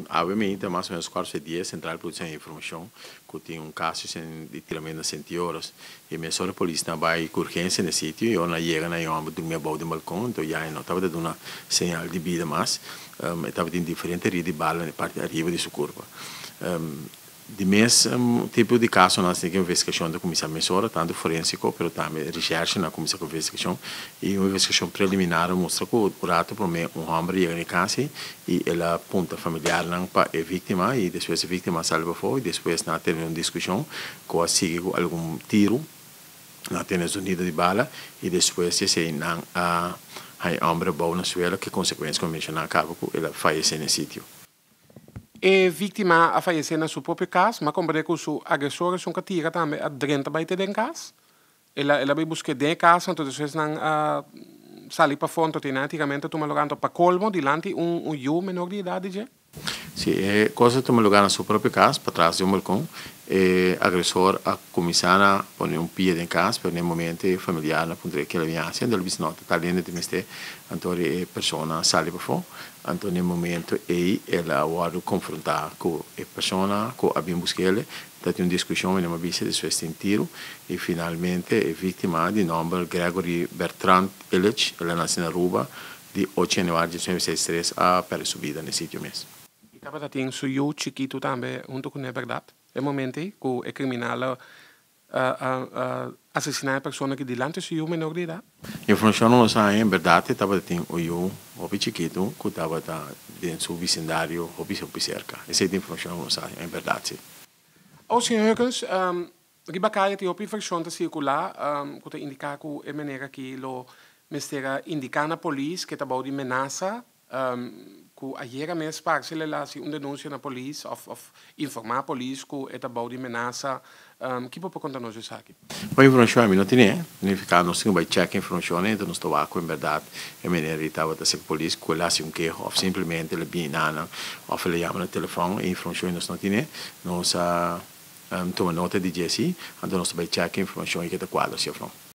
Obviamente, mais ou menos 4 dias, Central Polícia de Informação, que tem caso de tiramento de 100 euros, e a só a polícia vai com urgência no sítio, e ela chega na homem dormir abaixo do balcão, então já não estava dando uma señal de vida mais, estava em diferente rede de bala na parte de arriba de sua curva. De mesmo tipo de caso, nós temos investigação da comissão emissora, tanto forensico, mas também recherche na comissão de investigação, e uma investigação preliminar mostra que o rato por mim homem chega em casa e ela aponta familiar para a vítima, e depois a vítima salva fora, e depois nós temos uma discussão com algum tiro, nós temos unida de bala, e depois se não a homem bom na suela, que consequência como mencionar acaba com ela falece no sítio. E vítima a fallecer na sua própria casa, mas como que o agressor é um catira também a dentro vai ter dentro casa. Ela vai buscar dentro casa, então depois não sair para fora, tem antigamente tu malogando para colmo, dilante you menor de idade já. Sim, é coisa toma lugar na sua própria casa, para trás de balcão, e agressor a começar a pôr pia em casa, para no momento familiar na ponta que ela vinha sendo, ele disse não, está dentro de mim, então a pessoa sai para fora, então no momento ela vai confrontar com a pessoa, com a bem buscada, está tendo uma discussão e uma vista de seu sentido, e finalmente a vítima de nome Gregory Bertrand Illich, ela nasceu na Aruba, de 8 de janeiro de 1963 a perder sua vida nesse sítio mesmo. Estava tem suyo chiquito também, junto com a verdade. É momento que o criminal assassinar a pessoa que delante suyo menor de idade. A informação não sai em verdade, estava tem o chiquito que estava dentro do vecindário, o cerca. Essa informação não sai em verdade. O senhor Hugens, ribacaia tem a informação de circular, que indica que é maneira que lo mestera indicar na polícia que estava de ameaça, que ayer mesmo parcela lá se denúncia na polícia, of informar a polícia que estava de ameaça, que pode contar nós isso aqui? A informação não tem, significa nós temos que check a informação, então nós estamos em verdade, a maneira que estava da polícia, que lá se queixa, ou simplesmente ele bem nada, ou ele chama no telefone, a informação nós não tem, nós toma nota de Jesse, então nós estamos check a informação que está quadra se